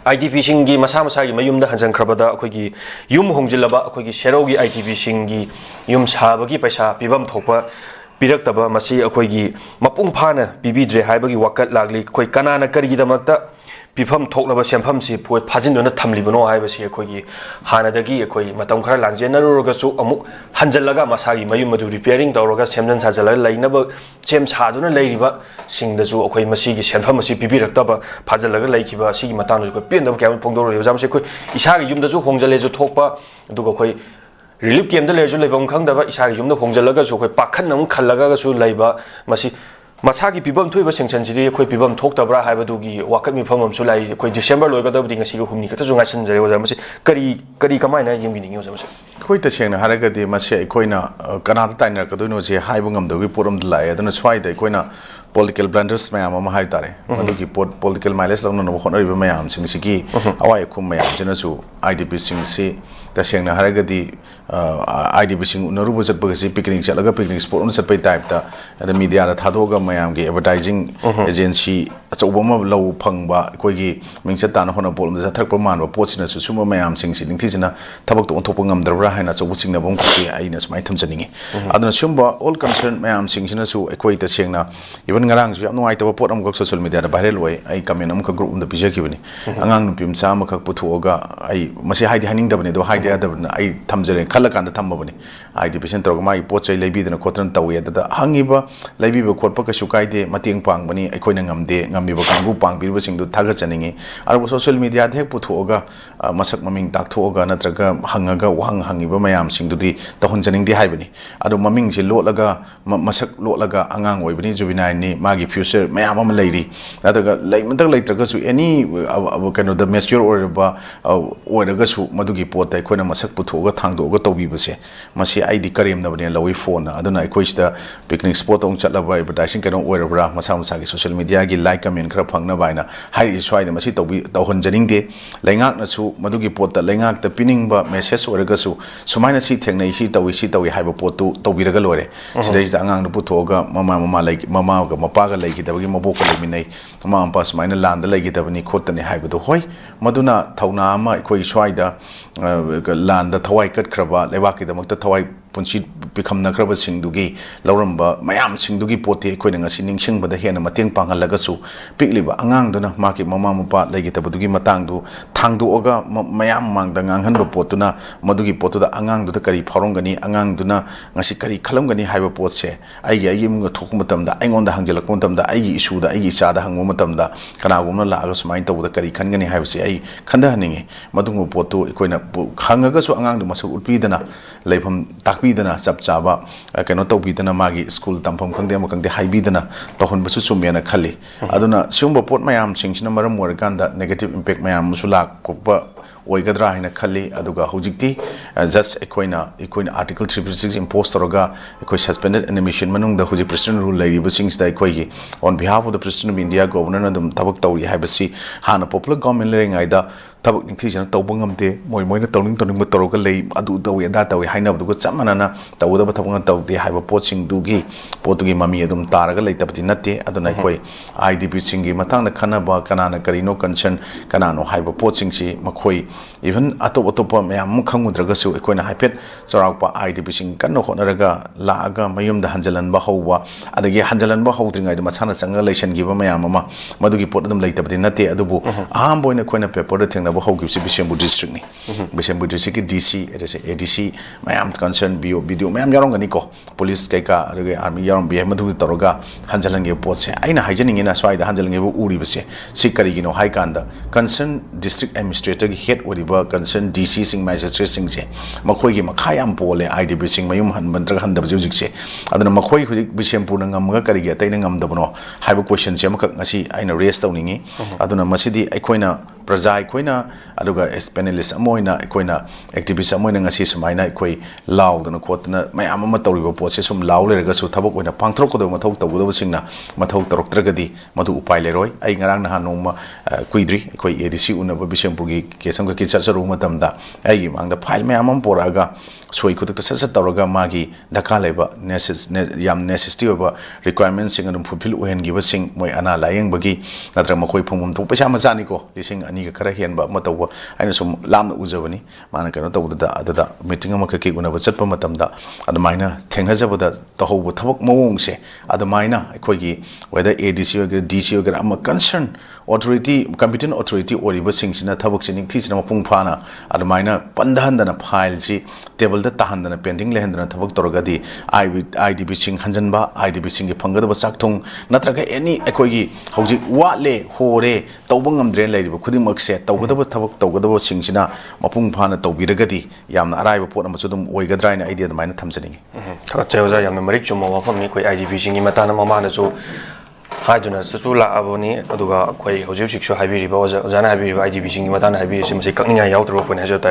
IDP singi masa masa gi mayum da hanjang khrabada akhoi gi yum hongjilaba akhoi gi shero gi IDP singi yum sabagi paisa pibam thokpa pirak taba masi akhoi gi mapung phana pibidre haibagi wakat lagli khoi kanana kari gi damakta pifam thoknaba sempham si phoi phajindona thamlibano haibasi akhoi gi hanadagi akhoi matam khara langjena roga chu amuk hanjallaga masagi mayum madu repairing tawraga semjan sajala lainaba sem saduna leiriba singda chu akhoi masi gi sempham asi pibirak taba phajallaga laikhiba sigi matang ju ko pendaba kyam phongdoro yojam se khoi isagi yumda ju hongjale ju thokpa aduga khoi relief camp da leju lebam khangdaba isagi yumda hongjallaga chu khoi pakhan nam khallaga chu leiba masi masagi pibam thuiba sengchan jiri khoi pibam thoktabra haibadugi wakat mi phamam su lai khoi December loigadabdi ngasi go humni kata junga san jare wajam si kari kamaina yimgi ningi wajam khoi ta sengna haragadi mase khoina kanada tainer kadoino je haibu ngamdogi poram dlai adana swai dai khoina political blunders mayam ama hai tare madugi political mileage lawna no khonariba mayam sing sigi awai khum mayam jena su IDP sing si ta sengna haragadi IDP sing unaruba satbagasi picnic chalaga picnic spot on satpai type ta ada media da thadoga mayam gi advertising agency achobama low phangba koigi mingchat tan hona bolum da thakpa manba potsina su suma mayam sing si ningthijina thabak to onthokpa ngamdra haina chobu singna bom ki aina smai thamjaningi aduna sumba all concern mayam sing sina su ekoi ta sengna even ngarang su yam noi ta pot am gok social media da viral way ai comment am ka group um da bijaki bani angang nupim sa ma khak puthuoga ai masi haidi haning da bani do haidi da bani ai thamjare khalakanda thambabani IDP center ga mai pot chai lebi dana khotran tawi da hangiba lebi ba khotpa ka sukaide mateng pangbani aikoina ngamde ngamiba kangu pangbirba singdu thaga chaningi arbo social media de puthuoga masak maming takthoga natraga hangaga wang hangiba mayam singdudi tahun chaning di haibani ado maming se lotlaga masak lotlaga angang oibani juvenile ni magi future mayam am leiri natraga leimantak leitraga su any kano the mature or su madugi pot tai khoina masak puthuoga thangdoga tawbibase masi ID karim na bani lawi phone adunaikoista picnic spot ong chatlaba advertising kano oirabra masa masa gi social media gi like comment khara phangna baina hai swai da masi tawbi tawhon janing de laingak na su madugi pot ta laingak ta piningba message oraga su sumaina si thengnai si tawi haiba potu tawbiraga lore sidai da angang na puthoga mama like mama ga mapa ga like dabagi mabok ka leminai mama ampa sumaina land like dabani khotani haiba do hoi maduna thauna ama ikoi swai da land da thawai kat khraba lebaki da makta thawai punchi pikham na khraba singdugi lauramba mayam singdugi pote khoi na ngasi ningsing bada hena mateng panghalaga su pikliba angang duna maki mama mapa legi tabudugi matang du thangdu oga mayam mangda nganghan ba potuna madugi potuda angang du da kari phorongani angang duna ngasi kari khalamgani haiba potse ai munga thok matamda aingonda hangjelak matamda ai issue da ai cha da hangmo matamda kana gumna la aga sumain tawda kari khangani haibse ai khanda haningi madungu potu ikoina khangaga su angang du masak ulpidana leifam takbidana chap chaba kano tawbidana magi school tampham khangde makangde haibidana tohon basu sumyana khali aduna sumba pot mayam singchina maram morganda negative impact mayam musulak kokba oigadra haina khali aduga hojikti just ekoina article 356 impose toroga ekoi suspended animation manung da hoji president rule lai riba sings da ekoi on behalf of the president of India governor adum tabak tawri haibasi hana popular government leng aida tabak ningthi jana tawbangamde moina tawning toroga lei adu dawi da tawi haina duga chamanana tawda thabang tawde haiba pot sing dugi potugi mami adum taraga lei tabati natte aduna ekoi IDP singi matang na khana ba kanana karino concern kanano haiba pot sing si makhoi even atop mayam khangudraga su ekoina haipet charakpa IDP sing kanno honaraga laaga mayum da hanjalan ba hawwa adagi hanjalan ba hawdringa da machana changa leison giba mayam ama madugi pot adum leitabati natte adubu aham boina koina paper da thengna ba hawgi si Bishenpur district ni Bishenpur district ki DC ADC mayam concern video mayam yarong gani ko police kaika army yarong bi madugi toroga hanjalan ge pot se aina haijaning ina swai da hanjalan ge uri base sikari gino high kanda concern district administrator gi head oriba concern DC sing magistrate sing se makhoi gi makhayam pole IDP sing mayum hanbantra handab jujik se adana makhoi hujik Bishenpur ngamga kari ge taina ngamdabno haiba question se makak ngasi aina raise tawningi aduna masidi aikoina praja aikoina aduga panelist amoina aikoina activist amoina ngasi sumaina aikoi laudana khotna mayam ama tawriba potse sum law lerga su thabak oina pangthrok kodo mathau tawdo singna mathau taroktragadi madu upai leroi ai ngarang na hanoma kuidri aikoi ADC unaba Bishenpur gi kesam ka kicharu matamda ai mangda file mayam am poraga soi khuduk sa tawraga magi daka leba yam necessity oba requirements sing adum fulfill ohen gi basing moi ana layeng bagi natra makhoi phumum thok pesa ma jani ko lising ꯑꯅꯤꯒ ꯈꯔ ꯍꯦꯟꯕ ꯑꯃ ꯇꯧꯕ ꯑꯩꯅ ꯁꯨꯝ ꯂꯥꯞꯅ ꯎꯖꯕꯅꯤ ꯃꯥꯅ ꯀꯩꯅꯣ ꯇꯧꯕꯗ ꯑꯗꯨꯗ ꯃꯤꯇꯤꯡ ꯑꯃꯈꯛꯀꯤ ꯎꯅꯕ ꯆꯠꯄ ꯃꯇꯝꯗ ꯑꯗꯨꯃꯥꯏꯅ ꯊꯦꯡꯅꯖꯕꯗ ꯇꯧꯍꯧꯕ ꯊꯕꯛ ꯃꯑꯣꯡꯁꯦ ꯑꯗꯨꯃꯥꯏꯅ ꯑꯩꯈꯣꯏꯒꯤ ꯋꯦꯗꯔ ADC ꯑꯣꯏꯒꯦꯔꯥ DC ꯑꯣꯏꯒꯦꯔꯥ ꯑꯃ ꯀꯟꯁꯔꯟ ꯑꯣꯊꯣꯔꯤꯇꯤ ꯀꯝꯄꯤꯇꯦꯟ ꯑꯣꯊꯣꯔꯤꯇꯤ ꯑꯣꯏꯔꯤꯕꯁꯤꯡꯁꯤꯅ ꯊꯕꯛꯁꯤ ꯅꯤꯡꯊꯤꯖꯅ ꯃꯄꯨꯡ ꯐꯥꯅ ꯑꯗꯨꯃꯥꯏꯅ ꯄꯟꯊꯍꯟꯗꯅ ꯐꯥꯏꯜꯁꯤ ꯇꯦꯕꯜꯗ ꯇꯥꯍꯟꯗꯅ ꯄꯦꯟꯗꯤꯡ ꯂꯩꯍꯟꯗꯅ ꯊꯕꯛ ꯇꯧꯔꯒꯗꯤ IDBꯁꯤꯡ ꯍꯟꯖꯟꯕ IDBꯁꯤꯡꯒꯤ ꯐꯪꯒꯗꯕ ꯆꯥꯛꯊꯨꯡ ꯅꯠꯇ꯭ꯔꯒ ꯑꯦꯅꯤ ꯑꯩꯈꯣꯏꯒꯤ ꯍꯧꯖꯤꯛ ꯋꯥꯠꯂꯦ ꯍꯣꯔꯦ ꯇꯧꯕ ꯉꯝꯗ꯭ꯔꯦꯅ ꯂꯩꯔꯤꯕ ꯈꯨꯗꯤꯡꯃꯛꯁꯦ ꯇꯧꯒꯗꯕ ꯊꯕꯛ ꯇꯧꯒꯗꯕꯁꯤꯡꯁꯤꯅ ꯃꯄꯨꯡ ꯐꯥꯅ ꯇꯧꯕꯤꯔꯒꯗꯤ ꯌꯥꯝꯅ ꯑꯔꯥꯏꯕ ꯄꯣꯠ ꯑꯃꯁꯨ ꯑꯗꯨꯝ ꯑꯣꯏꯒꯗ꯭ꯔꯥ ꯍꯥꯏꯅ ꯑꯩꯗꯤ ꯑꯗꯨꯃꯥꯏꯅ ꯊꯝꯖꯅꯤꯡꯉꯤ ꯊꯥꯒꯠꯆꯩ ꯑꯣꯖꯥ ꯌꯥꯝꯅ ꯃꯔꯤꯛ ꯆꯨꯝꯕ ꯋꯥꯐꯝꯅꯤ ꯑꯩꯈꯣꯏ IDBꯁꯤꯡꯒꯤ ꯃꯇꯥꯡꯗ ꯃꯃꯥꯡꯗꯁꯨ ꯍꯥꯏꯗꯨꯅꯁꯨ ꯂꯥꯛꯑꯕꯅꯤ ꯑꯗꯨꯒ ꯑꯩꯈꯣꯏ ꯍꯧꯖꯤꯛ ꯍꯧꯖꯤꯛꯁꯨ ꯍꯥꯏꯕꯤꯔꯤꯕ ꯑꯣꯖꯥꯅ ꯍꯥꯏꯕꯤꯔꯤꯕ IDBꯁꯤꯡꯒꯤ ꯃꯇꯥꯡꯗ ꯍꯥꯏꯕꯤꯔꯤꯁꯤ ꯃꯁꯤ ꯀꯛꯅꯤꯡꯉꯥꯏ ꯌꯥꯎꯗ꯭ꯔꯕ ꯄꯣꯏꯟꯠ ꯍꯥꯏꯖꯕ ꯇꯥꯔꯦ